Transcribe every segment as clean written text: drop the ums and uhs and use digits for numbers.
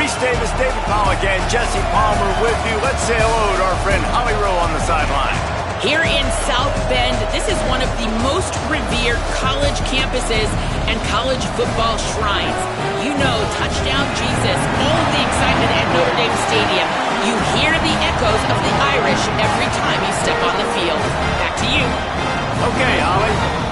Reese Davis, David Pollack, and Jesse Palmer with you. Let's say hello to our friend Holly Rowe on the sideline. Here in South Bend, this is one of the most revered college campuses and college football shrines. You know, touchdown Jesus, all of the excitement at Notre Dame Stadium. You hear the echoes of the Irish every time you step on the field. Back to you. Okay, Holly.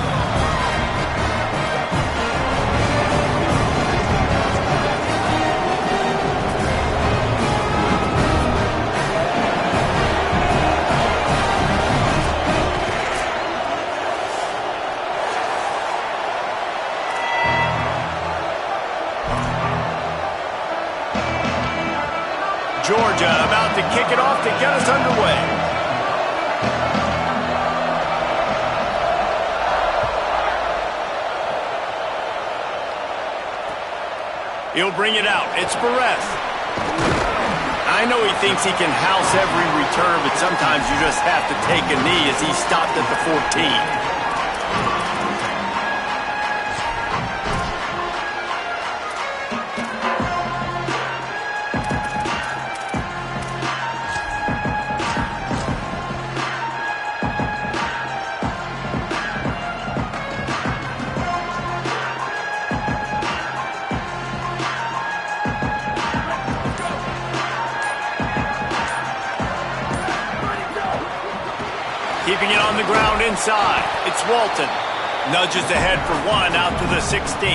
Georgia about to kick it off to get us underway. He'll bring it out. It's Perez. I know he thinks he can house every return, but sometimes you just have to take a knee as he stopped at the 14. Keeping it on the ground inside. It's Walton. Nudges ahead for one out to the 16.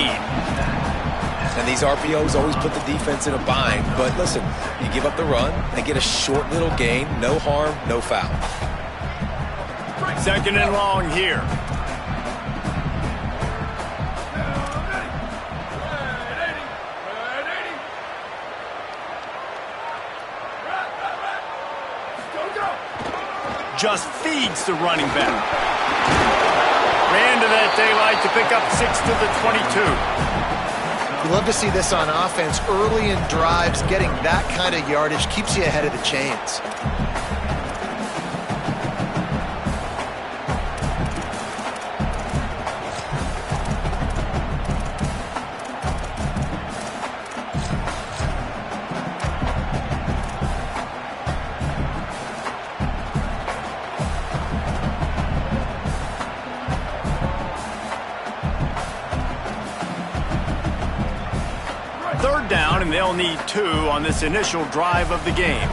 And these RPOs always put the defense in a bind. But listen, you give up the run and get a short little gain. No harm, no foul. Second and long here. Just feeds the running back. Ran to that daylight to pick up 6 to the 22. You love to see this on offense. Early in drives, getting that kind of yardage keeps you ahead of the chains. Third down, and they'll need 2 on this initial drive of the game.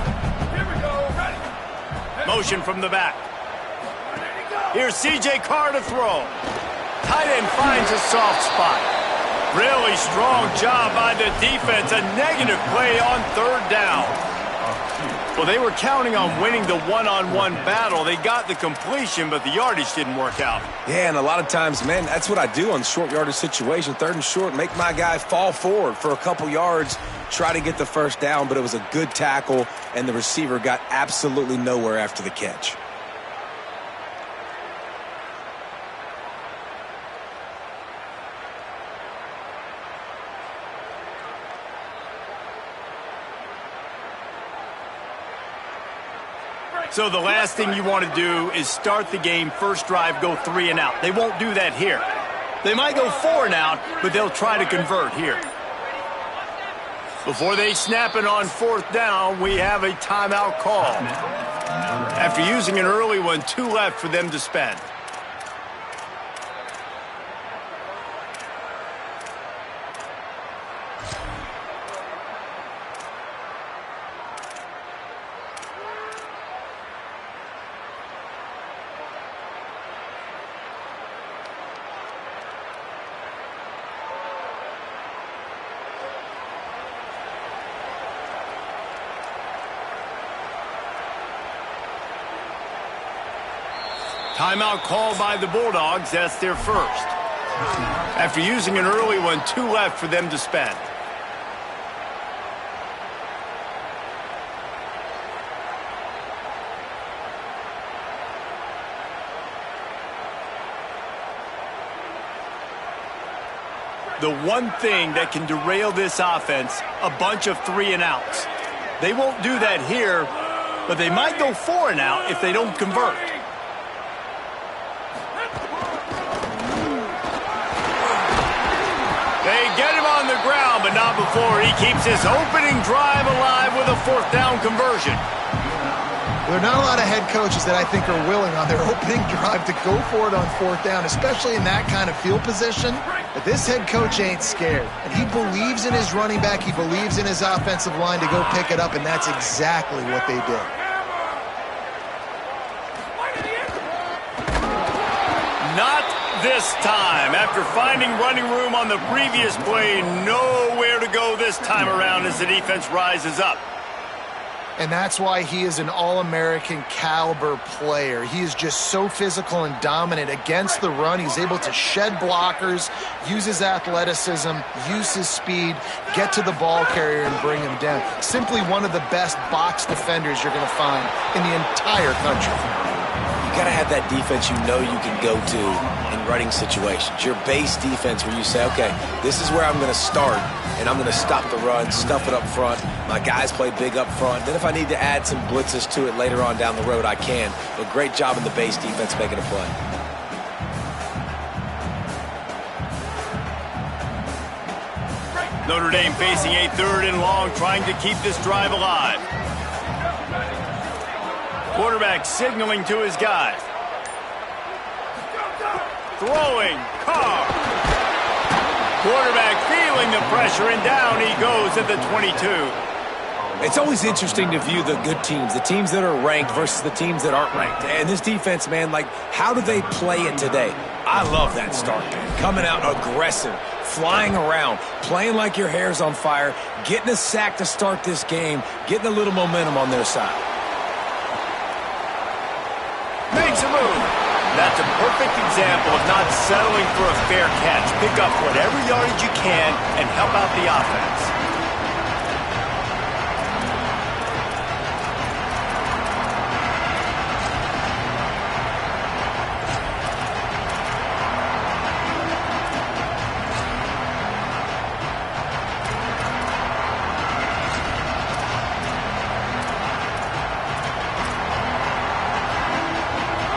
Here we go. Ready. Motion from the back. Here's C.J. Carr to throw. Tight end finds a soft spot. Really strong job by the defense. A negative play on third down. Well, they were counting on winning the one-on-one battle. They got the completion, but the yardage didn't work out. Yeah, and a lot of times, man, that's what I do on short yardage situation. Third and short, make my guy fall forward for a couple yards, try to get the first down, but it was a good tackle, and the receiver got absolutely nowhere after the catch. So the last thing you want to do is start the game, first drive, go 3 and out. They won't do that here. They might go 4 and out, but they'll try to convert here. Before they snap it on fourth down, we have a timeout call. After using an early one, 2 left for them to spend. Timeout called by the Bulldogs. That's their first. After using an early one, 2 left for them to spend. The one thing that can derail this offense, a bunch of 3 and outs. They won't do that here, but they might go 4 and out if they don't convert. They get him on the ground, but not for it. He keeps his opening drive alive with a fourth down conversion. There are not a lot of head coaches that I think are willing on their opening drive to go for it on fourth down, especially in that kind of field position. But this head coach ain't scared. And he believes in his running back. He believes in his offensive line to go pick it up, and that's exactly what they did. Not this time. After finding running room on the previous play, nowhere to go this time around as the defense rises up. And that's why he is an All-American caliber player. He is just so physical and dominant against the run. He's able to shed blockers, use his athleticism, use his speed, get to the ball carrier and bring him down. Simply one of the best box defenders you're going to find in the entire country. You got to have that defense you know you can go to in running situations. Your base defense where you say, okay, this is where I'm going to start, and I'm going to stop the run, stuff it up front. My guys play big up front. Then if I need to add some blitzes to it later on down the road, I can. But great job in the base defense making a play. Notre Dame facing a 3rd and long, trying to keep this drive alive. Quarterback signaling to his guys. Throwing, Carr. Quarterback feeling the pressure, and down he goes at the 22. It's always interesting to view the good teams, the teams that are ranked versus the teams that aren't ranked. And this defense, man, like, how do they play it today? I love that start, man. Coming out aggressive, flying around, playing like your hair's on fire, getting a sack to start this game, getting a little momentum on their side. Makes a move. That's a perfect example of not settling for a fair catch. Pick up whatever yardage you can and help out the offense.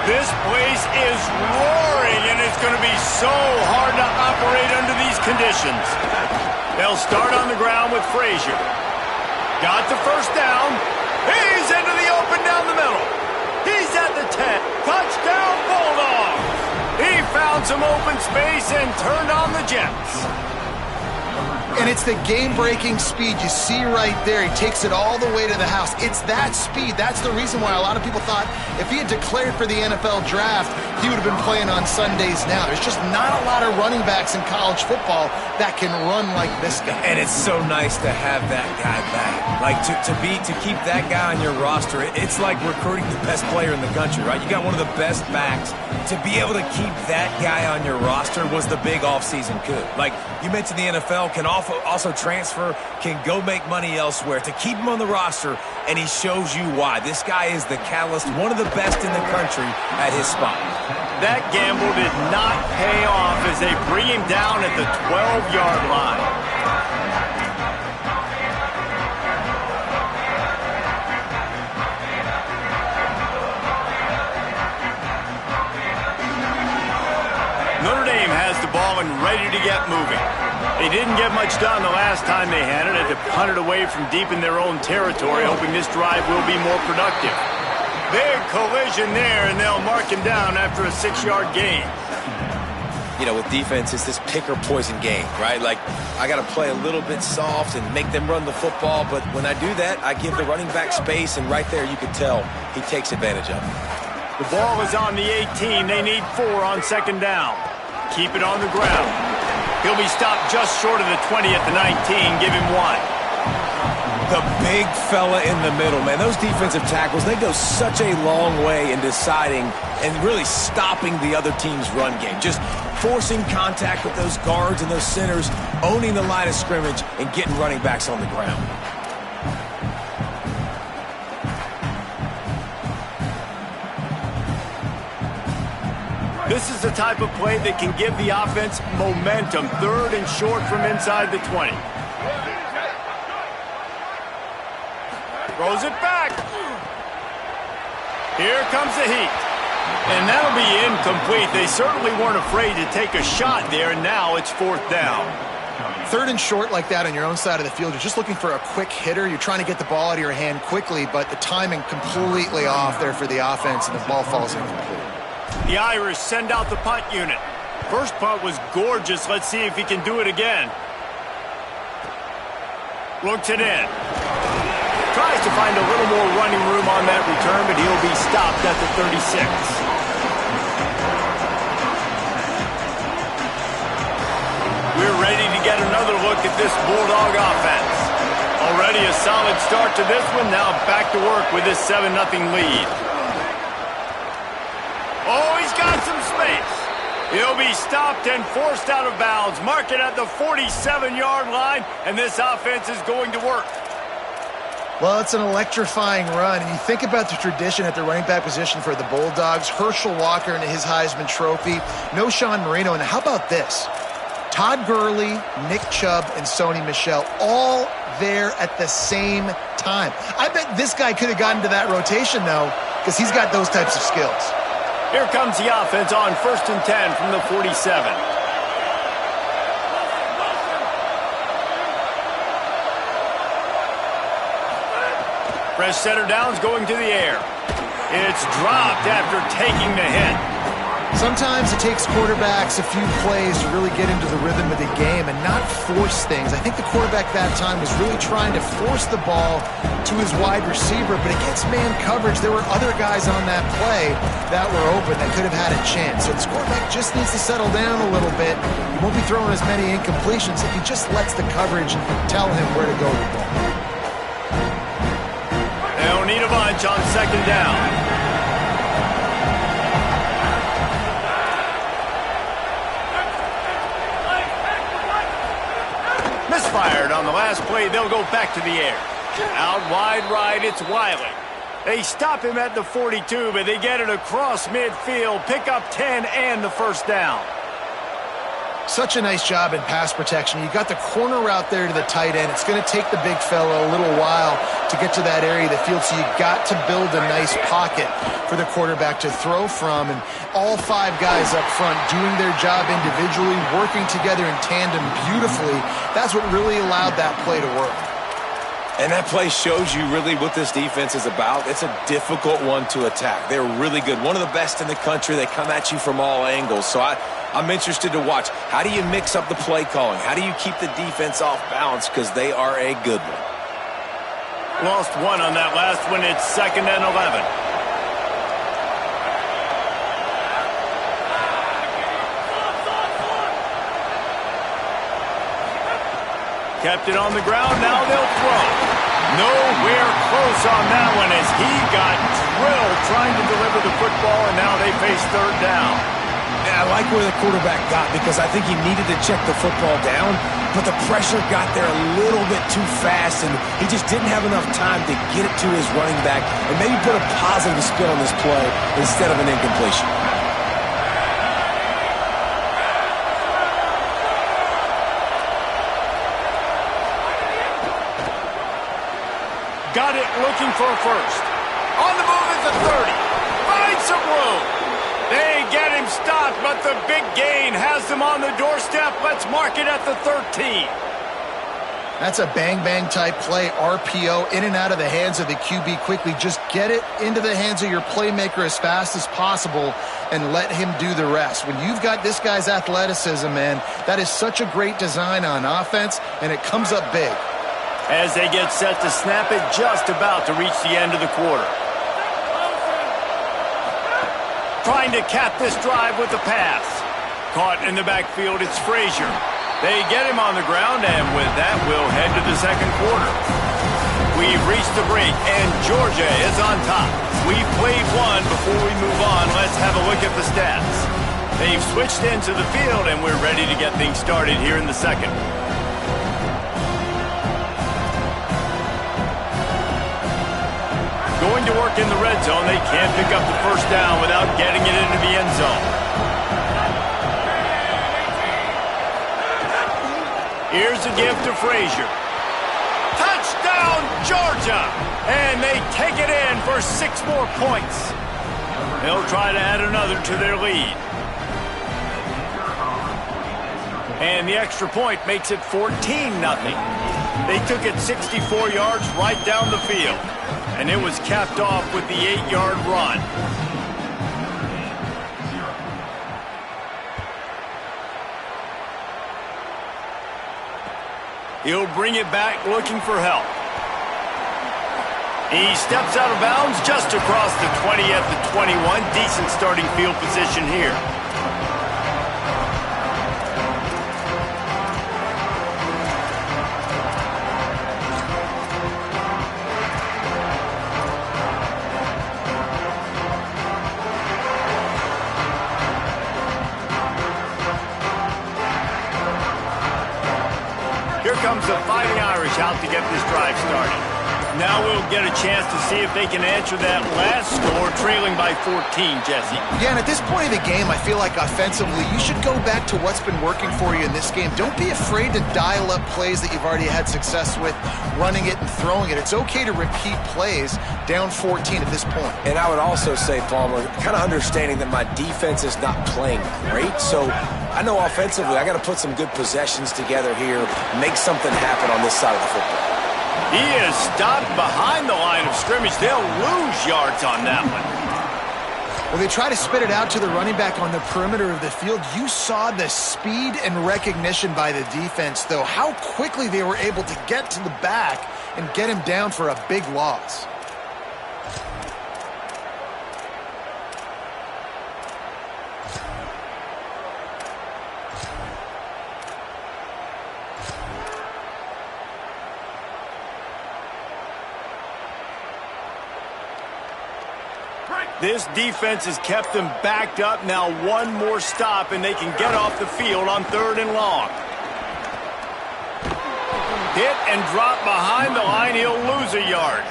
This place is roaring, and it's going to be so hard to operate under these conditions. They'll start on the ground with Frazier. Got the first down. He's into the open down the middle. He's at the 10. Touchdown, Bulldogs. He found some open space and turned on the Jets. And it's the game-breaking speed you see right there. He takes it all the way to the house. It's that speed. That's the reason why a lot of people thought if he had declared for the NFL draft, he would have been playing on Sundays now. There's just not a lot of running backs in college football that can run like this guy. And it's so nice to have that guy back. Like, to keep that guy on your roster, it's like recruiting the best player in the country, right? You got one of the best backs. To be able to keep that guy on your roster was the big offseason coup. Like, you mentioned the NFL can also transfer, can go make money elsewhere. To keep him on the roster, and he shows you why. This guy is the catalyst, one of the best in the country at his spot. That gamble did not pay off as they bring him down at the 12-yard line. Notre Dame has the ball and ready to get moving. They didn't get much done the last time they had it. Had to punt it away from deep in their own territory, hoping this drive will be more productive. Big collision there, and they'll mark him down after a 6-yard gain. You know, with defense, it's this pick-or-poison game, right? Like, I got to play a little bit soft and make them run the football, but when I do that, I give the running back space, and right there you can tell he takes advantage of it. The ball is on the 18. They need 4 on 2nd down. Keep it on the ground. He'll be stopped just short of the 20 at the 19. Give him 1. The big fella in the middle, man. Those defensive tackles, they go such a long way in deciding and really stopping the other team's run game. Just forcing contact with those guards and those centers, owning the line of scrimmage, and getting running backs on the ground. This is the type of play that can give the offense momentum. 3rd and short from inside the 20. Throws it back. Here comes the heat. And that'll be incomplete. They certainly weren't afraid to take a shot there, and now it's 4th down. Third and short like that on your own side of the field, you're just looking for a quick hitter. You're trying to get the ball out of your hand quickly, but the timing completely off there for the offense, and the ball falls incomplete. The Irish send out the punt unit. First punt was gorgeous. Let's see if he can do it again. Looks it in. Tries to find a little more running room on that return, but he'll be stopped at the 36. We're ready to get another look at this Bulldog offense. Already a solid start to this one. Now back to work with this 7-0 lead. Oh, he's got some space. He'll be stopped and forced out of bounds. Mark it at the 47-yard line, and this offense is going to work. Well, it's an electrifying run, and you think about the tradition at the running back position for the Bulldogs. Herschel Walker and his Heisman Trophy. No Sean Marino, and how about this? Todd Gurley, Nick Chubb, and Sony Michel all there at the same time. I bet this guy could have gotten to that rotation, though, because he's got those types of skills. Here comes the offense on 1st and 10 from the 47. Fresh center down's going to the air. It's dropped after taking the hit. Sometimes it takes quarterbacks a few plays to really get into the rhythm of the game and not force things. I think the quarterback that time was really trying to force the ball to his wide receiver, but against man coverage, there were other guys on that play that were open that could have had a chance. So this quarterback just needs to settle down a little bit. He won't be throwing as many incompletions if he just lets the coverage tell him where to go with the ball. They'll need a bunch on 2nd down. Misfired on the last play. They'll go back to the air. Out wide right, it's Wiley. They stop him at the 42, but they get it across midfield. Pick up 10 and the first down. Such a nice job in pass protection. You got the corner route there to the tight end. It's going to take the big fella a little while to get to that area of the field, so you got to build a nice pocket for the quarterback to throw from. And all 5 guys up front doing their job individually, working together in tandem beautifully. That's what really allowed that play to work. And that play shows you really what this defense is about. It's a difficult one to attack. They're really good. One of the best in the country. They come at you from all angles. So I'm interested to watch. How do you mix up the play calling? How do you keep the defense off balance? Because they are a good one. Lost one on that last one. It's 2nd and 11. Kept it on the ground. Now they'll throw. Nowhere close on that one as he got drilled trying to deliver the football, and now they face 3rd down. I like where the quarterback got, because I think he needed to check the football down, but the pressure got there a little bit too fast, and he just didn't have enough time to get it to his running back and maybe put a positive spin on this play instead of an incompletion. Got it, looking for a first. On the move is the 30. Finds some room. They get him stopped, but the big gain has them on the doorstep. Let's mark it at the 13. That's a bang-bang type play, RPO, in and out of the hands of the QB quickly. Just get it into the hands of your playmaker as fast as possible and let him do the rest. When you've got this guy's athleticism, man, that is such a great design on offense, and it comes up big. As they get set to snap it, just about to reach the end of the quarter. Trying to cap this drive with the pass. Caught in the backfield, it's Frazier. They get him on the ground, and with that, we'll head to the 2nd quarter. We've reached the break, and Georgia is on top. We've played one. Before we move on, let's have a look at the stats. They've switched into the field, and we're ready to get things started here in the 2nd. Going to work in the red zone. They can't pick up the first down without getting it into the end zone. Here's a give to Frazier. Touchdown, Georgia! And they take it in for 6 more points. They'll try to add another to their lead. And the extra point makes it 14-0. They took it 64 yards right down the field. And it was capped off with the 8-yard run. He'll bring it back looking for help. He steps out of bounds just across the 20 at the 21. Decent starting field position here. Here comes the Fighting Irish out to get this drive started. Now we'll get a chance to see if they can answer that last score, trailing by 14, Jesse. Yeah, and at this point of the game, I feel like offensively, you should go back to what's been working for you in this game. Don't be afraid to dial up plays that you've already had success with, running it and throwing it. It's okay to repeat plays down 14 at this point. And I would also say, Palmer, kind of understanding that my defense is not playing great, so I know offensively I got to put some good possessions together here, make something happen on this side of the football. He is stopped behind the line of scrimmage. They'll lose yards on that one. Well, they try to spit it out to the running back on the perimeter of the field. You saw the speed and recognition by the defense, though, how quickly they were able to get to the back and get him down for a big loss. This defense has kept them backed up. Now one more stop, and they can get off the field on 3rd and long. Hit and drop behind the line. He'll lose a yard.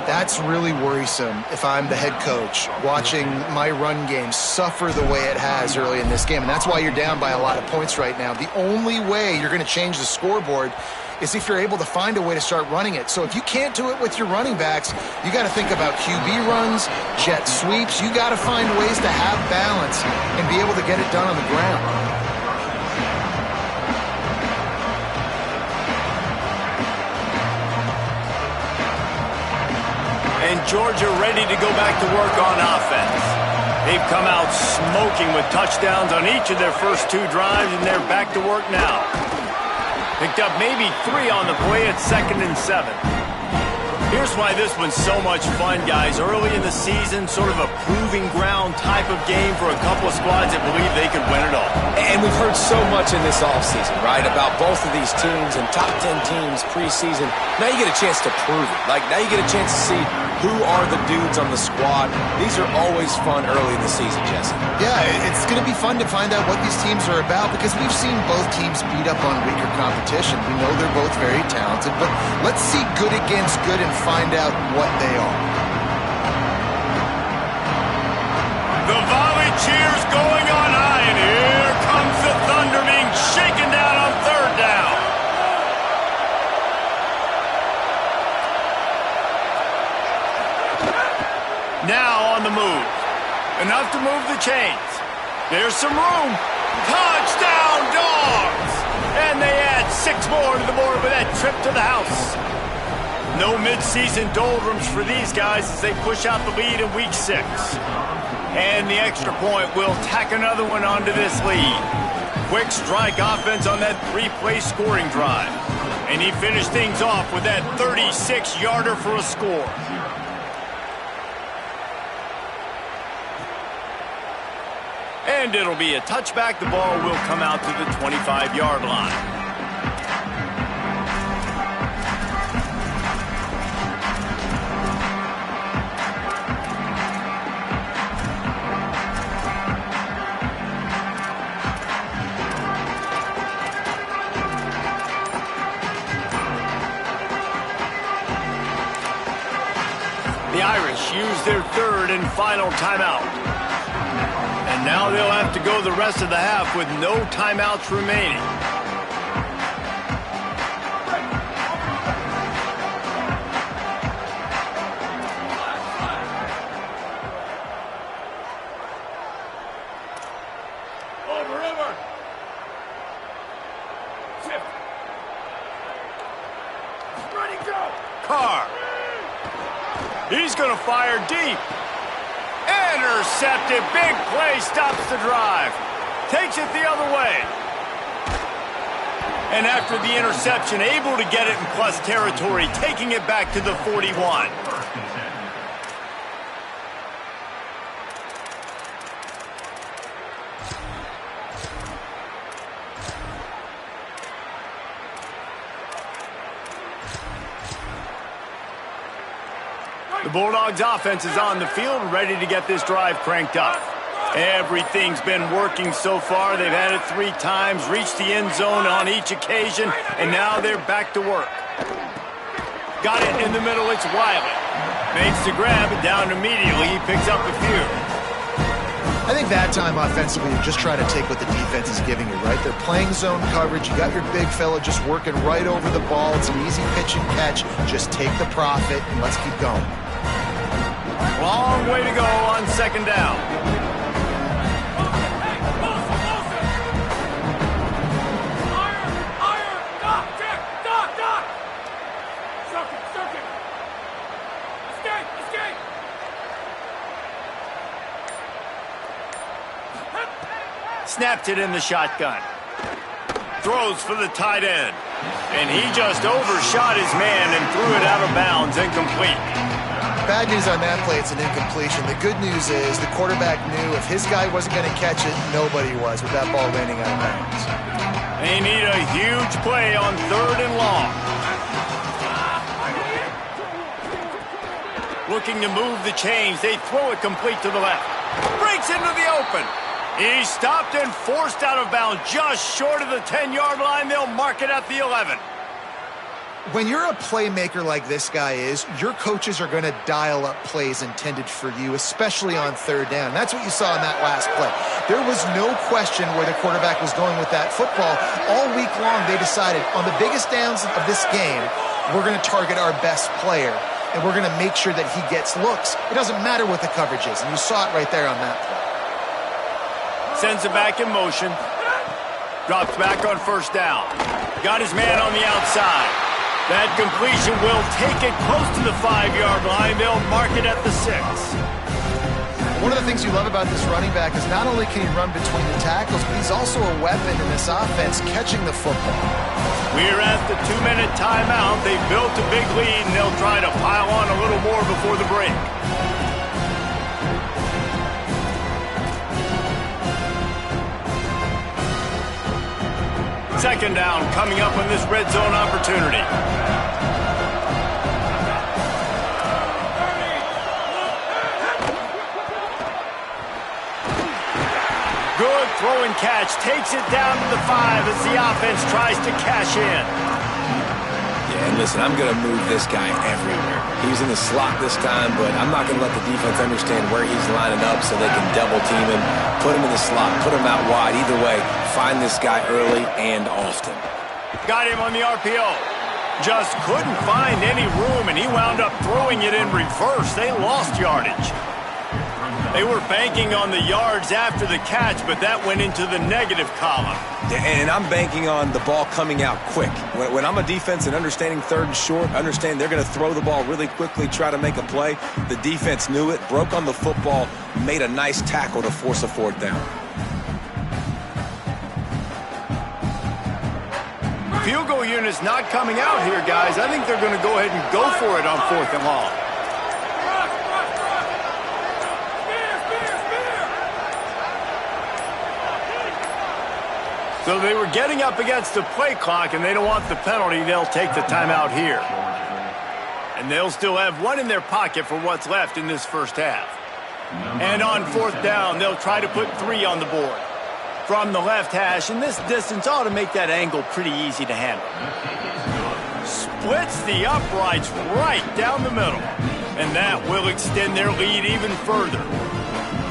That's really worrisome if I'm the head coach, watching my run game suffer the way it has early in this game. And that's why you're down by a lot of points right now. The only way you're going to change the scoreboard is if you're able to find a way to start running it. So if you can't do it with your running backs, you got to think about QB runs, jet sweeps. You got to find ways to have balance and be able to get it done on the ground. And Georgia ready to go back to work on offense. They've come out smoking with touchdowns on each of their first 2 drives, and they're back to work now. Picked up maybe 3 on the play at 2nd and 7. Here's why this one's so much fun, guys. Early in the season, sort of a proving ground type of game for a couple of squads that believe they could win it all. And we've heard so much in this offseason, right, about both of these teams and top 10 teams preseason. Now you get a chance to prove it. Like, now you get a chance to see who are the dudes on the squad. These are always fun early in the season, Jesse. Yeah, it's going to be fun to find out what these teams are about because we've seen both teams beat up on weaker competition. We know they're both very talented, but let's see good against good and find out what they are. The volley cheers going on high, and here comes the Thunder being shaken down on 3rd down. Now on the move. Enough to move the chains. There's some room. Touchdown, Dogs! And they add 6 more to the board with that trip to the house. No midseason doldrums for these guys as they push out the lead in week 6. And the extra point will tack another one onto this lead. Quick strike offense on that 3-play scoring drive. And he finished things off with that 36-yarder for a score. And it'll be a touchback. The ball will come out to the 25-yard line. The Irish use their 3rd and final timeout. And now they'll have to go the rest of the half with no timeouts remaining. Carr. He's going to fire deep. Intercepted. Big play. Stops the drive. Takes it the other way. And after the interception, able to get it in plus territory, taking it back to the 41. The Bulldogs offense is on the field, ready to get this drive cranked up. Everything's been working so far. They've had it 3 times, reached the end zone on each occasion, and now they're back to work. Got it in the middle, it's Wiley. Makes the grab, and down immediately, he picks up a few. I think that time offensively, you just try to take what the defense is giving you, right? They're playing zone coverage. You got your big fella just working right over the ball. It's an easy pitch and catch. Just take the profit, and let's keep going. Long way to go on second down. Snapped it in the shotgun. Throws for the tight end. And he just overshot his man and threw it out of bounds, incomplete. Bad news on that play, it's an incompletion. The good news is the quarterback knew if his guy wasn't going to catch it, nobody was with that ball landing out of bounds. They need a huge play on 3rd and long. Looking to move the chains. They throw it complete to the left. Breaks into the open. He's stopped and forced out of bounds just short of the 10-yard line. They'll mark it at the 11. When you're a playmaker like this guy is, your coaches are going to dial up plays intended for you, especially on 3rd down. That's what you saw in that last play. There was no question where the quarterback was going with that football. All week long, they decided on the biggest downs of this game, we're going to target our best player, and we're going to make sure that he gets looks. It doesn't matter what the coverage is, and you saw it right there on that play. Sends it back in motion. Drops back on 1st down. Got his man on the outside. That completion will take it close to the 5-yard line. They'll mark it at the 6. One of the things you love about this running back is not only can he run between the tackles, but he's also a weapon in this offense catching the football. We're at the 2-minute timeout. They've built a big lead, and they'll try to pile on a little more before the break. Second down coming up on this red zone opportunity. Good throw and catch. Takes it down to the 5 as the offense tries to cash in. Yeah, and listen, I'm going to move this guy everywhere. He's in the slot this time, but I'm not going to let the defense understand where he's lining up so they can double team him, put him in the slot, put him out wide. Either way, find this guy early and often. Got him on the RPO. Just couldn't find any room, and he wound up throwing it in reverse. They lost yardage. They were banking on the yards after the catch, but that went into the negative column. And I'm banking on the ball coming out quick. When I'm a defense and understanding 3rd and short, understand they're going to throw the ball really quickly, try to make a play. The defense knew it, broke on the football, made a nice tackle to force a 4th down. Field goal unit's not coming out here, guys. I think they're going to go ahead and go for it on 4th and long. So they were getting up against the play clock, and they don't want the penalty. They'll take the timeout here. And they'll still have 1 in their pocket for what's left in this first half. And on 4th down, they'll try to put 3 on the board. From the left hash, and this distance ought to make that angle pretty easy to handle. Splits the uprights right down the middle. And that will extend their lead even further.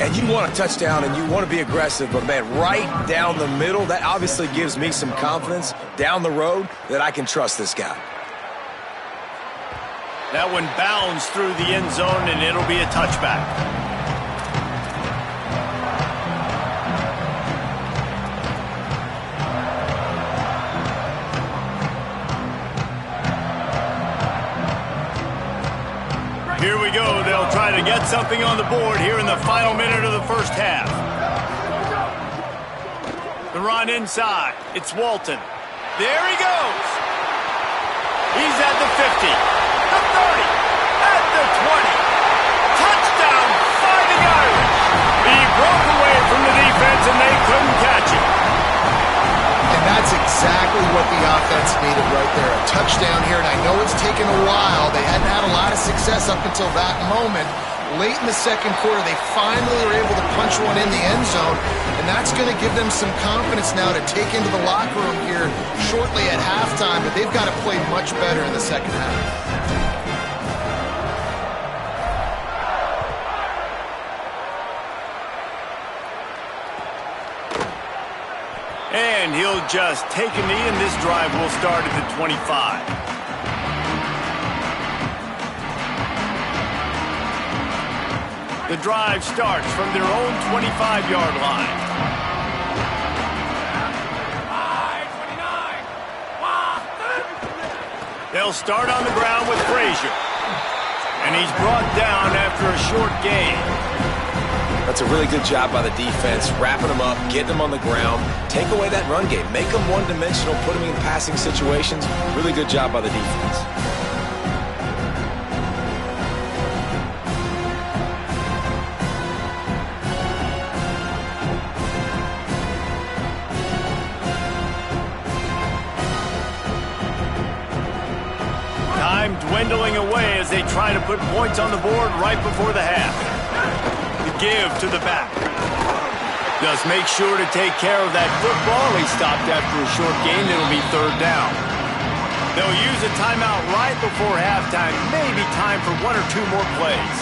And you want a touchdown and you want to be aggressive, but man, right down the middle, that obviously gives me some confidence down the road that I can trust this guy. That one bounds through the end zone, and it'll be a touchback. Here we go. They'll try to get something on the board here in the final minute of the first half. The run inside. It's Walton. There he goes. He's at the 50, the 30, at the 20. Touchdown, Fighting Irish. He broke away from the defense and they couldn't catch him. And that's exactly what the offense needed right there. A touchdown here, and I know it's taken a while. They hadn't had a lot of success up until that moment. Late in the second quarter, they finally were able to punch one in the end zone, and that's going to give them some confidence now to take into the locker room here shortly at halftime, but they've got to play much better in the second half. And he'll just take a knee, and this drive will start at the 25. The drive starts from their own 25-yard line. 29. They'll start on the ground with Frazier. And he's brought down after a short gain. That's a really good job by the defense, wrapping them up, getting them on the ground, take away that run game, make them one-dimensional, put them in passing situations. Really good job by the defense. Time dwindling away as they try to put points on the board right before the half. The give to the back. Just make sure to take care of that football. He stopped after a short gain. It'll be third down. They'll use a timeout right before halftime. Maybe time for one or two more plays.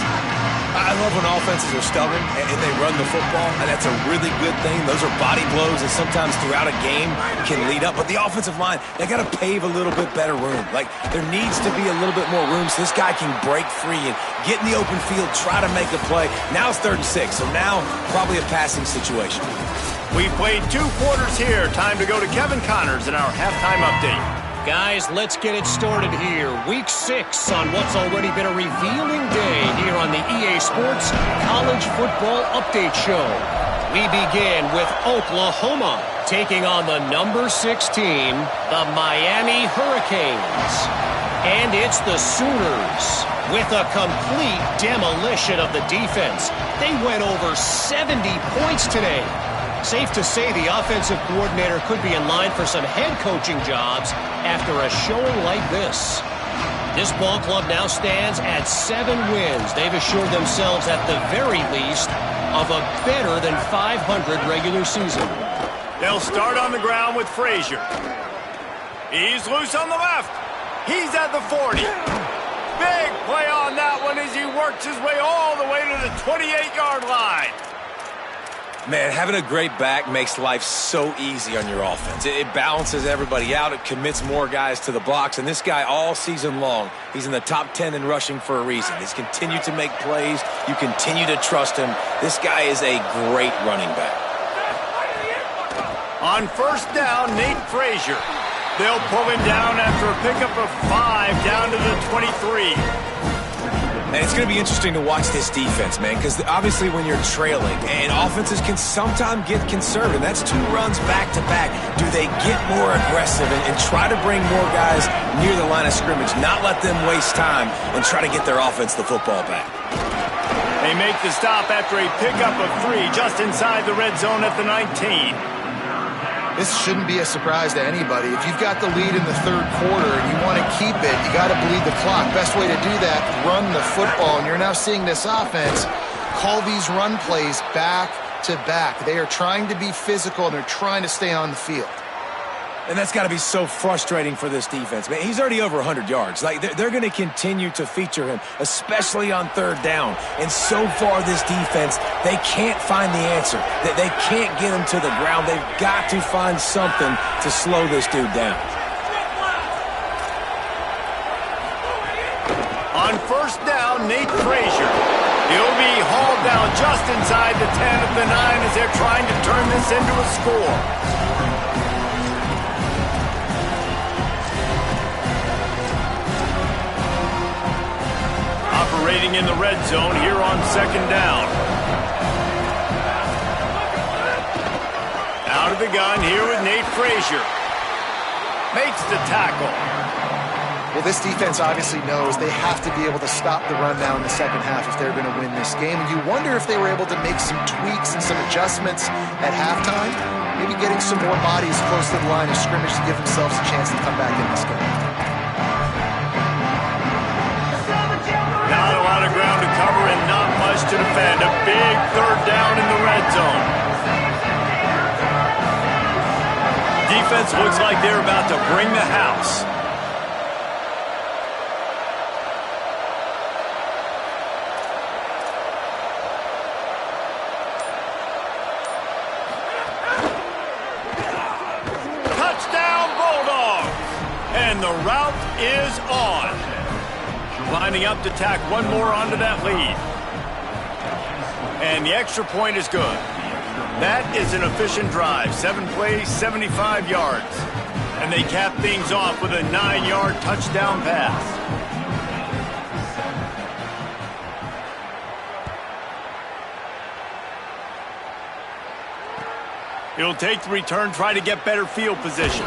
I love when offenses are stubborn and they run the football, and that's a really good thing. Those are body blows that sometimes throughout a game can lead up. But the offensive line, they got to pave a little bit better room. Like, there needs to be a little bit more room so this guy can break free and get in the open field, try to make a play. Now it's 3rd and 6, so now probably a passing situation. We've played 2 quarters here. Time to go to Kevin Connors in our halftime update. Guys, let's get it started here. Week 6 on what's already been a revealing day here on the EA Sports College Football Update Show. We begin with Oklahoma taking on the number 16, the Miami Hurricanes. And it's the Sooners with a complete demolition of the defense. They went over 70 points today. Safe to say the offensive coordinator could be in line for some head coaching jobs after a showing like this. This ball club now stands at 7 wins. They've assured themselves at the very least of a better than 500 regular season. They'll start on the ground with Frazier. He's loose on the left. He's at the 40. Big play on that one as he works his way all the way to the 28-yard line. Man, having a great back makes life so easy on your offense. It balances everybody out. It commits more guys to the box. And this guy all season long, he's in the top 10 in rushing for a reason. He's continued to make plays. You continue to trust him. This guy is a great running back. On first down, Nate Frazier. They'll pull him down after a pickup of 5 down to the 23. And it's going to be interesting to watch this defense, man, because obviously when you're trailing, and offenses can sometimes get conservative. That's 2 runs back-to-back. Do they get more aggressive and try to bring more guys near the line of scrimmage, not let them waste time, and try to get their offense the football back? They make the stop after a pickup of 3 just inside the red zone at the 19. This shouldn't be a surprise to anybody. If you've got the lead in the 3rd quarter and you want to keep it, you got to bleed the clock. Best way to do that, run the football. And you're now seeing this offense call these run plays back to back. They are trying to be physical and they're trying to stay on the field. And that's got to be so frustrating for this defense, man. He's already over 100 yards. Like, they're going to continue to feature him, especially on 3rd down. And so far, this defense, they can't find the answer. They can't get him to the ground. They've got to find something to slow this dude down. On first down, Nate Frazier. He'll be hauled down just inside the 10 at the 9 as they're trying to turn this into a score. Operating going in the red zone here on second down. Out of the gun here with Nate Frazier. Makes the tackle. Well, this defense obviously knows they have to be able to stop the run now in the second half if they're going to win this game. And you wonder if they were able to make some tweaks and some adjustments at halftime, maybe getting some more bodies close to the line of scrimmage to give themselves a chance to come back in this game. Not a lot of ground to cover and not much to defend. A big third down in the red zone. Defense looks like they're about to bring the house. Touchdown Bulldogs! And the route is on. Lining up to tack one more onto that lead. And the extra point is good. That is an efficient drive. 7 plays, 75 yards. And they cap things off with a 9-yard touchdown pass. He'll take the return, try to get better field position.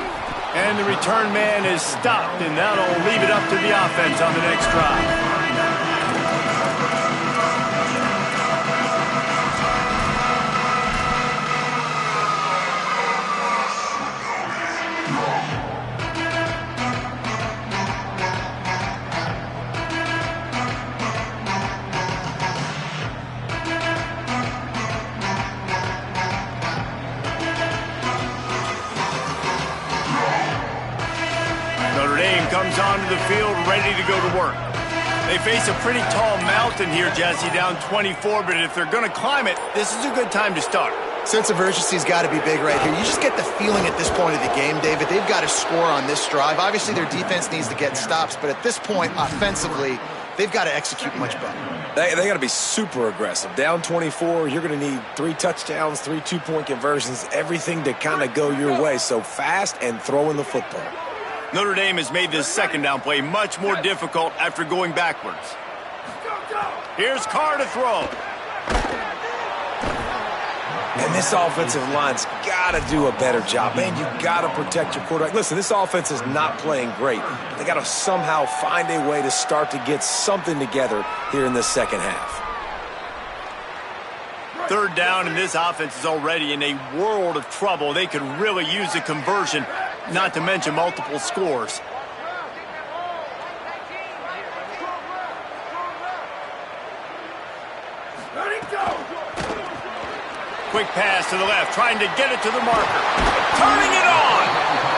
And the return man is stopped, and that'll leave it up to the offense on the next drive. Comes onto the field ready to go to work. They face a pretty tall mountain here, Jesse, down 24, but if they're going to climb it, this is a good time to start. Sense of urgency's got to be big right here. You just get the feeling at this point of the game, David, they've got to score on this drive. Obviously, their defense needs to get stops, but at this point, offensively, they've got to execute much better. They got to be super aggressive. Down 24, you're going to need 3 touchdowns, 3 two-point conversions, everything to kind of go your way. So fast and throwing the football. Notre Dame has made this second down play much more difficult after going backwards. Here's Carr to throw. And this offensive line's got to do a better job. Man, you got to protect your quarterback. Listen, this offense is not playing great, but they got to somehow find a way to start to get something together here in the second half. Third down, and this offense is already in a world of trouble. They could really use a conversion, not to mention multiple scores. Quick pass to the left, trying to get it to the marker. Turning it on!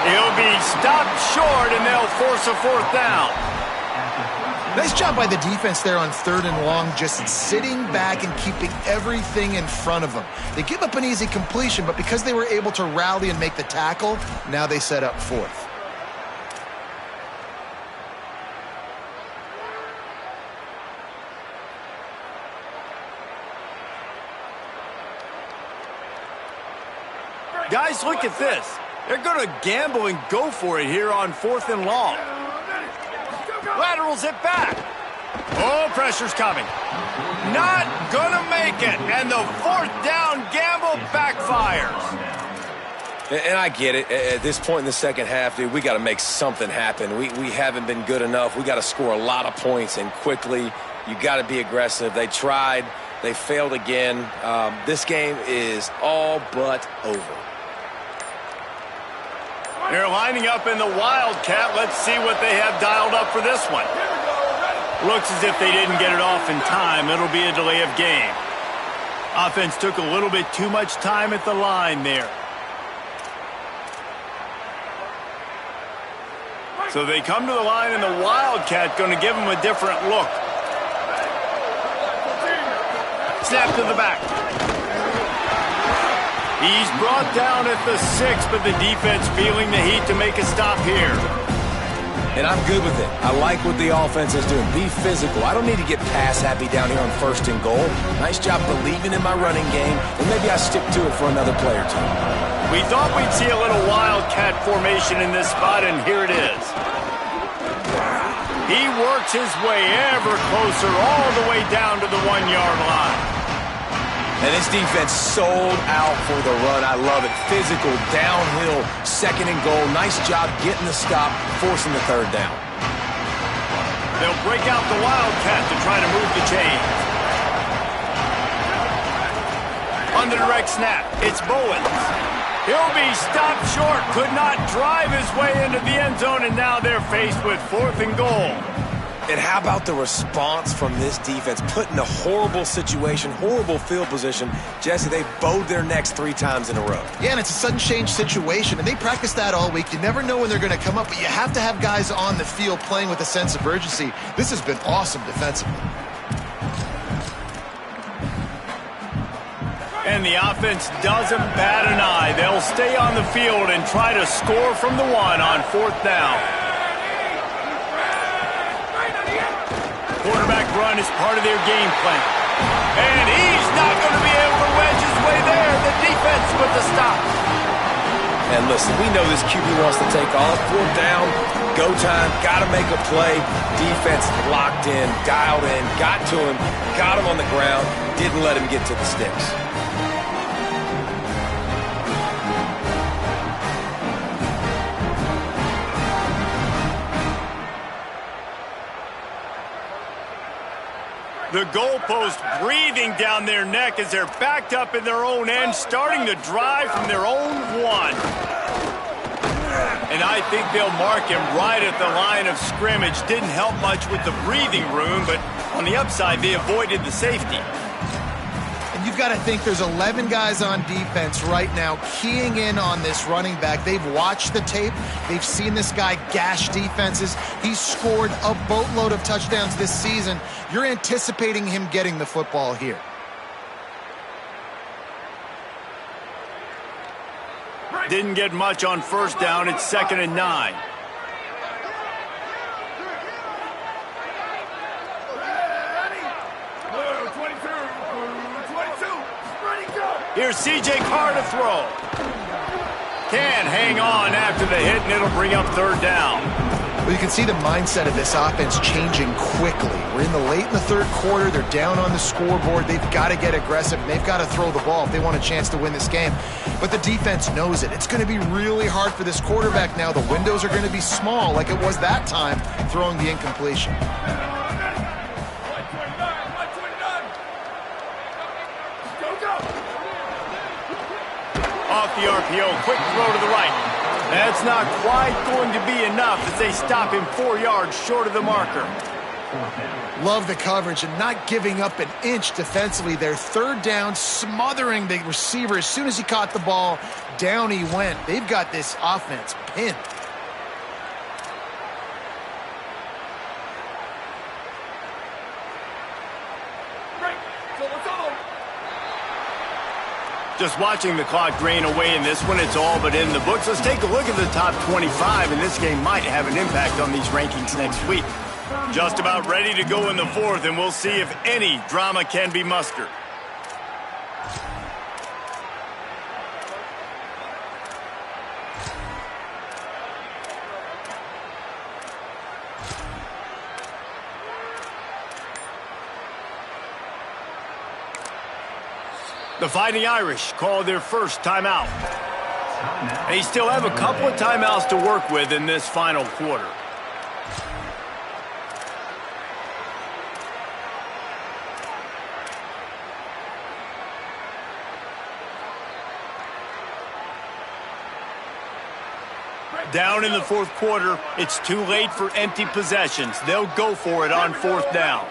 He'll be stopped short, and they'll force a fourth down. Nice job by the defense there on 3rd and long, just sitting back and keeping everything in front of them. They give up an easy completion, but because they were able to rally and make the tackle, now they set up 4th. Guys, look at this. They're going to gamble and go for it here on 4th and long. Laterals it back. Oh, pressure's coming. Not gonna make it. And the 4th down gamble backfires. And I get it. At this point in the second half, dude, we got to make something happen. We haven't been good enough. We got to score a lot of points and quickly. You got to be aggressive. They tried. They failed again. This game is all but over. They're lining up in the Wildcat. Let's see what they have dialed up for this one. Looks as if they didn't get it off in time. It'll be a delay of game. Offense took a little bit too much time at the line there. So they come to the line, and the Wildcat going to give them a different look. Snap to the back. He's brought down at the 6, but the defense feeling the heat to make a stop here. And I'm good with it. I like what the offense is doing. Be physical. I don't need to get pass happy down here on 1st and goal. Nice job believing in my running game, and maybe I stick to it for another play or two. We thought we'd see a little Wildcat formation in this spot, and here it is. He works his way ever closer all the way down to the 1-yard line. And this defense sold out for the run. I love it. Physical, downhill, second and goal. Nice job getting the stop, forcing the third down. They'll break out the Wildcat to try to move the chains. On the direct snap, it's Bowens. He'll be stopped short, could not drive his way into the end zone, and now they're faced with 4th and goal. And how about the response from this defense? Put in a horrible situation, horrible field position. Jesse, they bowed their necks 3 times in a row. Yeah, and it's a sudden change situation, and they practice that all week. You never know when they're going to come up, but you have to have guys on the field playing with a sense of urgency. This has been awesome defensively. And the offense doesn't bat an eye. They'll stay on the field and try to score from the 1 on 4th down. Quarterback run is part of their game plan. And he's not going to be able to wedge his way there. The defense with the stop. And listen, we know this QB wants to take off. 4th down, go time, got to make a play. Defense locked in, dialed in, got to him, got him on the ground, didn't let him get to the sticks. The goalpost breathing down their neck as they're backed up in their own end, starting the drive from their own 1. And I think they'll mark him right at the line of scrimmage. Didn't help much with the breathing room, but on the upside, they avoided the safety. And you've got to think there's 11 guys on defense right now keying in on this running back. They've watched the tape. They've seen this guy gash defenses. He's scored a boatload of touchdowns this season. You're anticipating him getting the football here. Didn't get much on 1st down. It's 2nd and 9. Here's C.J. Carr to throw. Can hang on after the hit, and it'll bring up 3rd down. Well, you can see the mindset of this offense changing quickly. We're in the late in the 3rd quarter. They're down on the scoreboard. They've got to get aggressive. They've got to throw the ball if they want a chance to win this game. But the defense knows it. It's going to be really hard for this quarterback now. The windows are going to be small like it was that time throwing the incompletion. Off the RPO, quick throw to the right. That's not quite going to be enough as they stop him 4 yards short of the marker. Love the coverage and not giving up an inch defensively. Their 3rd down, smothering the receiver. As soon as he caught the ball, down he went. They've got this offense pinned. Just watching the clock drain away in this one, it's all but in the books. Let's take a look at the top 25, and this game might have an impact on these rankings next week. Just about ready to go in the 4th, and we'll see if any drama can be mustered. The Fighting Irish called their first timeout. They still have a couple of timeouts to work with in this final quarter. Down in the 4th quarter, it's too late for empty possessions. They'll go for it on 4th down.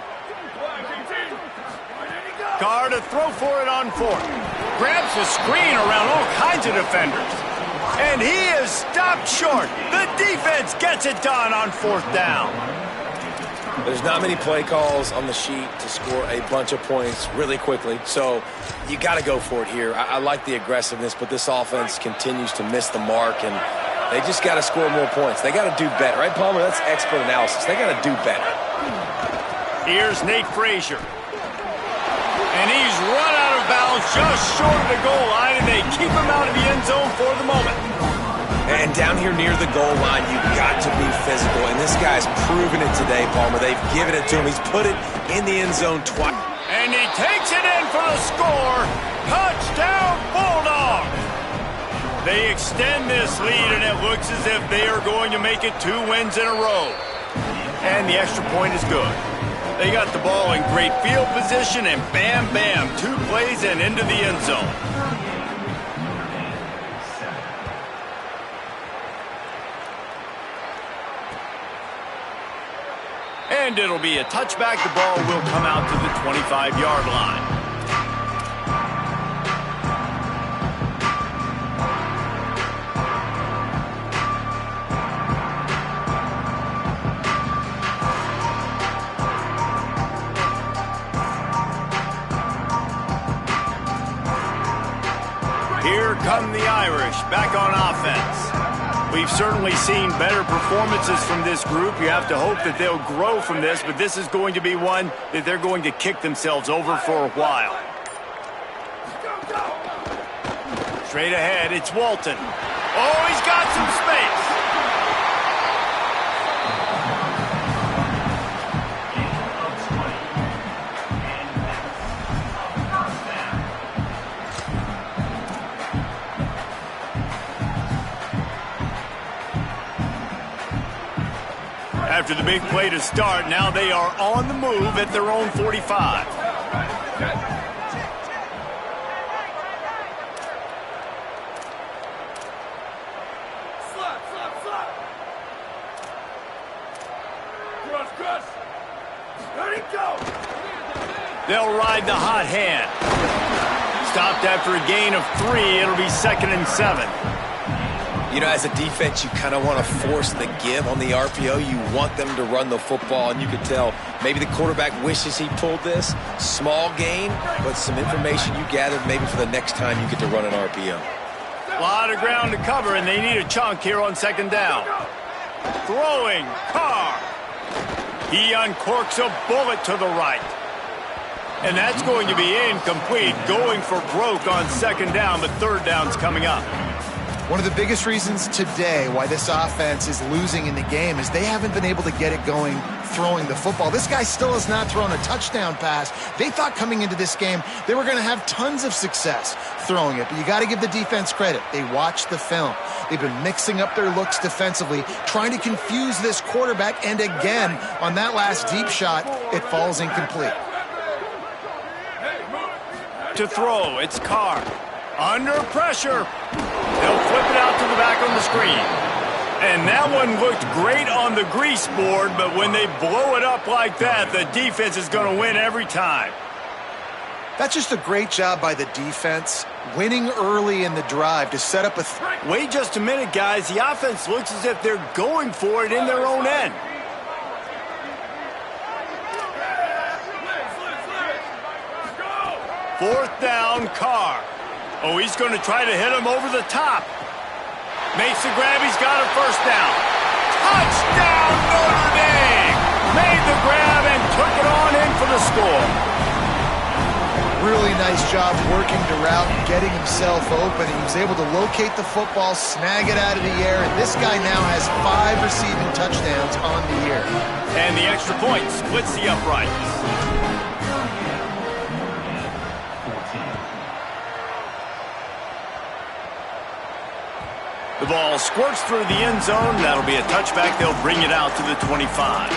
Carr to throw for it on 4th. Grabs the screen around all kinds of defenders. And he is stopped short. The defense gets it done on 4th down. There's not many play calls on the sheet to score a bunch of points really quickly, so you got to go for it here. I like the aggressiveness, but this offense continues to miss the mark, and they just got to score more points. They got to do better, right, Palmer? That's expert analysis. They got to do better. Here's Nate Frazier. And he's run out of bounds just short of the goal line, and they keep him out of the end zone for the moment. And down here near the goal line, you've got to be physical. And this guy's proven it today, Palmer. They've given it to him. He's put it in the end zone twice. And he takes it in for the score. Touchdown, Bulldogs! They extend this lead, and it looks as if they are going to make it 2 wins in a row. And the extra point is good. They got the ball in great field position, and bam, bam, 2 plays and into the end zone. And it'll be a touchback. The ball will come out to the 25-yard line. Here come the Irish back on offense. We've certainly seen better performances from this group. You have to hope that they'll grow from this, but this is going to be one that they're going to kick themselves over for a while. Straight ahead, it's Walton. Oh, he's got some space. After the big play to start, now they are on the move at their own 45. Cross. Ready, go! They'll ride the hot hand. Stopped after a gain of 3. It'll be 2nd and 7. You know, as a defense, you kind of want to force the give on the RPO. You want them to run the football, and you could tell maybe the quarterback wishes he pulled this. Small gain, but some information you gathered maybe for the next time you get to run an RPO. A lot of ground to cover, and they need a chunk here on 2nd down. Throwing, Carr. He uncorks a bullet to the right. And that's going to be incomplete, going for broke on 2nd down, but 3rd down's coming up. One of the biggest reasons today why this offense is losing in the game is they haven't been able to get it going throwing the football. This guy still has not thrown a touchdown pass. They thought coming into this game they were going to have tons of success throwing it, but you got to give the defense credit. They watched the film. They've been mixing up their looks defensively, trying to confuse this quarterback, and again, on that last deep shot, it falls incomplete. To throw, it's Carr. Under pressure. They'll flip it out to the back on the screen. And that one looked great on the grease board, but when they blow it up like that, the defense is going to win every time. That's just a great job by the defense, winning early in the drive to set up a... Wait just a minute, guys. The offense looks as if they're going for it in their own end. Fourth down, Carr. Oh, he's going to try to hit him over the top. Makes the grab. He's got a 1st down. Touchdown, Notre Dame! Made the grab and took it on in for the score. Really nice job working the route and getting himself open. He was able to locate the football, snag it out of the air, and this guy now has 5 receiving touchdowns on the year. And the extra point splits the uprights. The ball squirts through the end zone. That'll be a touchback. They'll bring it out to the 25.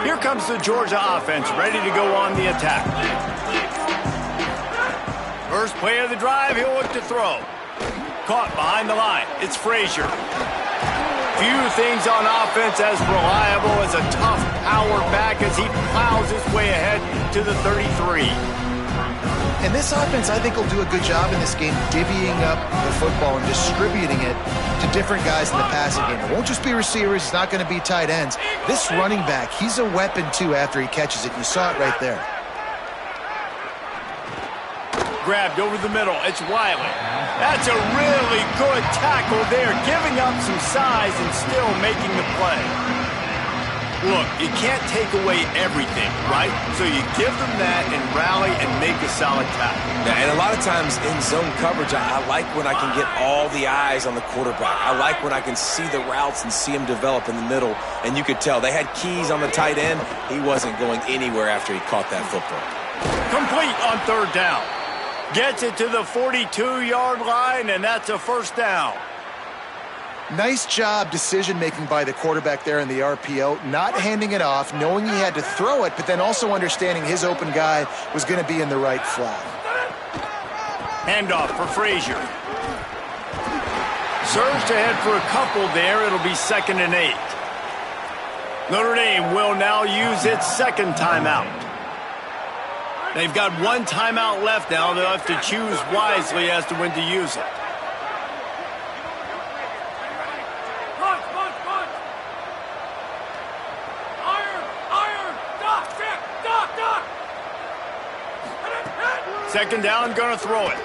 Here comes the Georgia offense, ready to go on the attack. First play of the drive, he'll look to throw. Caught behind the line. It's Frazier. Few things on offense as reliable as a tough power back as he plows his way ahead to the 33. And this offense, I think, will do a good job in this game divvying up the football and distributing it to different guys in the passing game. It won't just be receivers. It's not going to be tight ends. This running back, he's a weapon, too, after he catches it. You saw it right there. grabbed over the middle. It's Wiley. That's a really good tackle there, giving up some size and still making the play. Look, you can't take away everything, right? So you give them that and rally and make a solid tackle. Yeah, and a lot of times in zone coverage, I like when I can get all the eyes on the quarterback. I like when I can see the routes and see him develop in the middle. And you could tell they had keys on the tight end. He wasn't going anywhere after he caught that football. Complete on third down. Gets it to the 42-yard line, and that's a first down. Nice job decision-making by the quarterback there in the RPO, not handing it off, knowing he had to throw it, but then also understanding his open guy was going to be in the right flat. Handoff for Frazier. Surged ahead for a couple there. It'll be 2nd and 8. Notre Dame will now use its second timeout. They've got one timeout left now. They'll have to choose wisely as to when to use it. Second down, gonna throw it.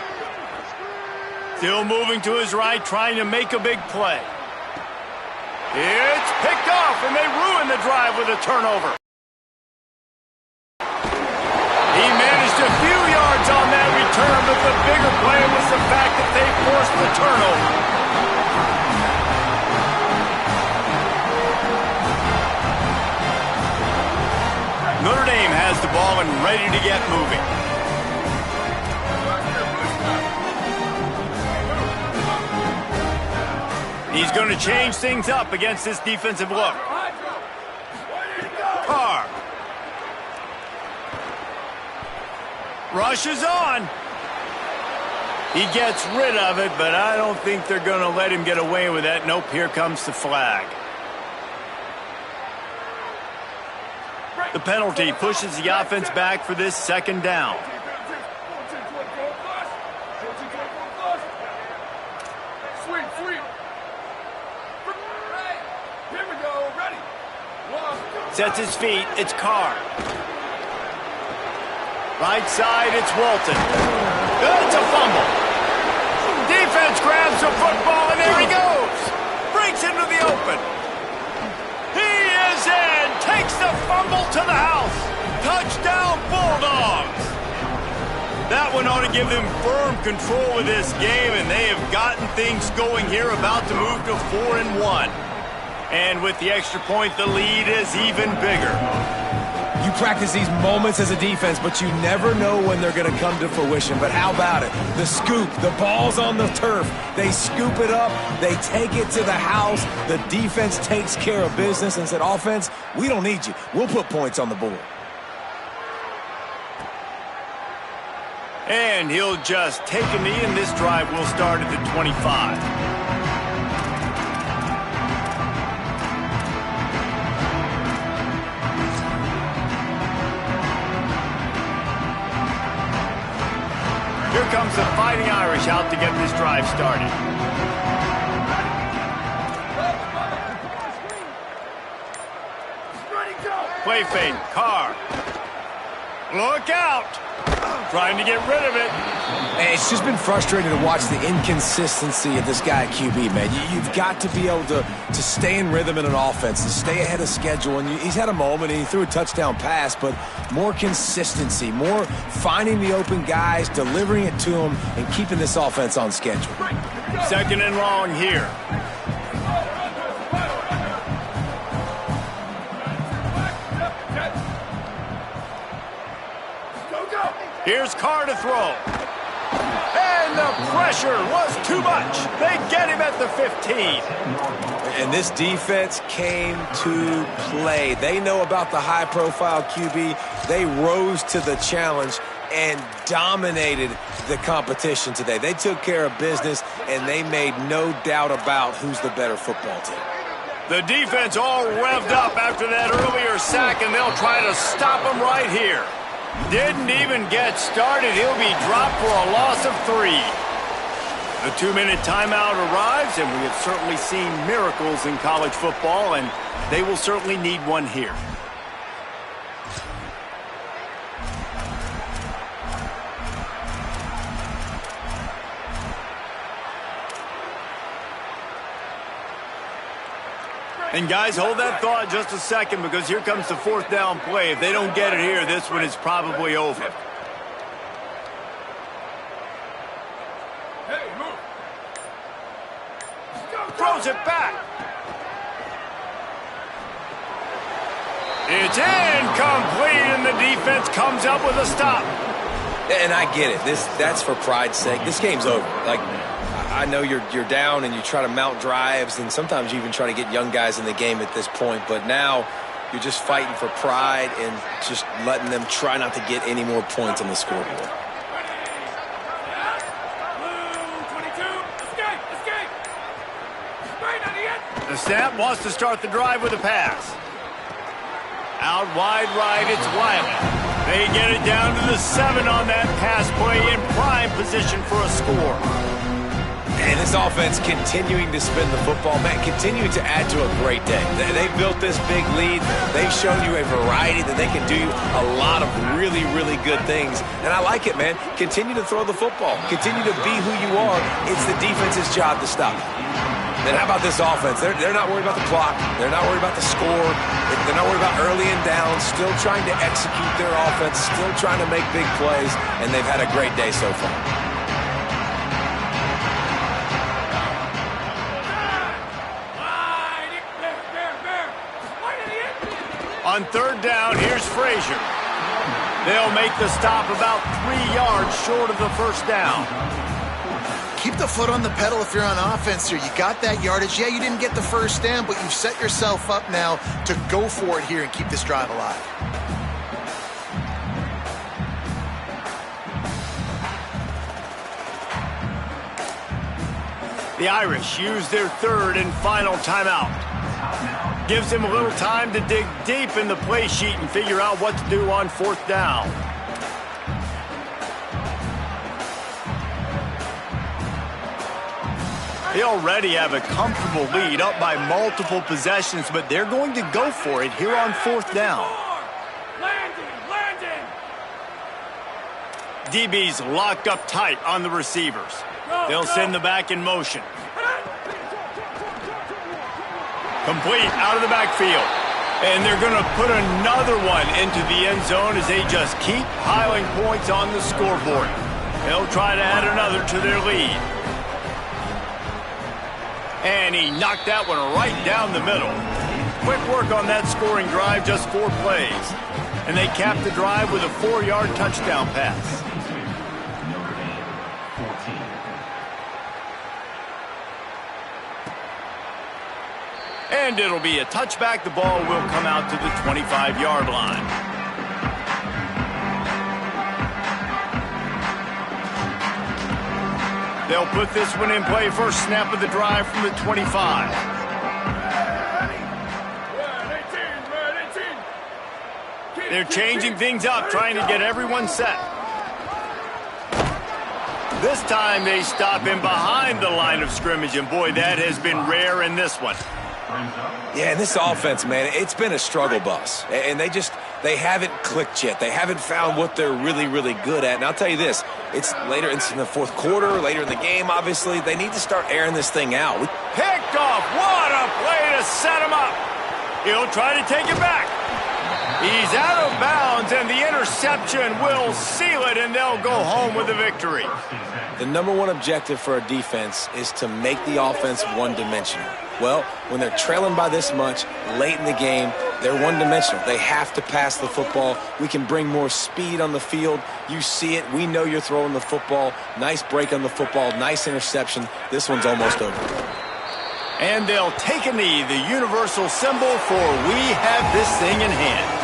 Still moving to his right, trying to make a big play. It's picked off, and they ruin the drive with a turnover. He managed a few yards on that return, but the bigger play was the fact that they forced the turnover. Notre Dame has the ball and ready to get moving. He's going to change things up against this defensive look. Carr. Rushes on. He gets rid of it, but I don't think they're going to let him get away with that. Nope, here comes the flag. The penalty pushes the offense back for this second down. Sets his feet, it's Carr. Right side, it's Walton. It's a fumble. Defense grabs the football, and there he goes. Breaks into the open. He is in. Takes the fumble to the house. Touchdown, Bulldogs. That one ought to give them firm control of this game, and they have gotten things going here, about to move to 4-1. And with the extra point, the lead is even bigger. You practice these moments as a defense, but you never know when they're going to come to fruition. But how about it? The scoop, the ball's on the turf. They scoop it up. They take it to the house. The defense takes care of business and said, offense, we don't need you. We'll put points on the board. And he'll just take a knee, and this drive will start at the 25. Here comes the Fighting Irish out to get this drive started. Play fake, Carr. Look out! Trying to get rid of it. And it's just been frustrating to watch the inconsistency of this guy at QB, man. You've got to be able to stay in rhythm in an offense, to stay ahead of schedule. And he's had a moment, and he threw a touchdown pass, but more consistency, more finding the open guys, delivering it to them, and keeping this offense on schedule. 2nd and long here. Here's Carr to throw. And the pressure was too much. They get him at the 15. And this defense came to play. They know about the high-profile QB. They rose to the challenge and dominated the competition today. They took care of business, and they made no doubt about who's the better football team. The defense all revved up after that earlier sack, and they'll try to stop him right here. Didn't even get started. He'll be dropped for a loss of 3. The 2-minute timeout arrives, and we have certainly seen miracles in college football, and they will certainly need one here. And guys, hold that thought just a second because here comes the fourth down play. If they don't get it here, this one is probably over. Hey, move. Throws it back. It's incomplete, and the defense comes up with a stop. And I get it. That's for pride's sake. This game's over. Like, I know you're down and you try to mount drives, and sometimes you even try to get young guys in the game at this point. But now you're just fighting for pride and just letting them try not to get any more points on the scoreboard. The snap wants to start the drive with a pass. Out wide right, it's Wiley. They get it down to the 7 on that pass play in prime position for a score. And this offense continuing to spin the football, man, continuing to add to a great day. They built this big lead. They've shown you a variety that they can do a lot of really, really good things. And I like it, man. Continue to throw the football. Continue to be who you are. It's the defense's job to stop it. And how about this offense? They're not worried about the clock. They're not worried about the score. They're not worried about early and down. Still trying to execute their offense. Still trying to make big plays. And they've had a great day so far. On third down, here's Frazier. They'll make the stop about 3 yards short of the first down. Keep the foot on the pedal if you're on offense here. You got that yardage. Yeah, you didn't get the first down, but you've set yourself up now to go for it here and keep this drive alive. The Irish use their third and final timeout. Gives them a little time to dig deep in the play sheet and figure out what to do on fourth down. They already have a comfortable lead up by multiple possessions, but they're going to go for it here on fourth down. Landing! DB's locked up tight on the receivers. They'll send the back in motion. Complete out of the backfield. And they're going to put another one into the end zone as they just keep piling points on the scoreboard. They'll try to add another to their lead. And he knocked that one right down the middle. Quick work on that scoring drive, just 4 plays. And they cap the drive with a 4-yard touchdown pass. And it'll be a touchback. The ball will come out to the 25-yard line. They'll put this one in play. First snap of the drive from the 25. They're changing things up, trying to get everyone set. This time they stop him behind the line of scrimmage, and boy, that has been rare in this one. Yeah, and this offense, man, it's been a struggle bus. And they haven't clicked yet. They haven't found what they're really, really good at. And I'll tell you this, it's in the fourth quarter, later in the game, obviously. They need to start airing this thing out. Picked off. What a play to set him up. He'll try to take it back. He's out of bounds, and the interception will seal it, and they'll go home with the victory. The number one objective for a defense is to make the offense one-dimensional. Well, when they're trailing by this much late in the game, they're one-dimensional. They have to pass the football. We can bring more speed on the field. You see it. We know you're throwing the football. Nice break on the football. Nice interception. This one's almost over. And they'll take a knee, the universal symbol for we have this thing in hand.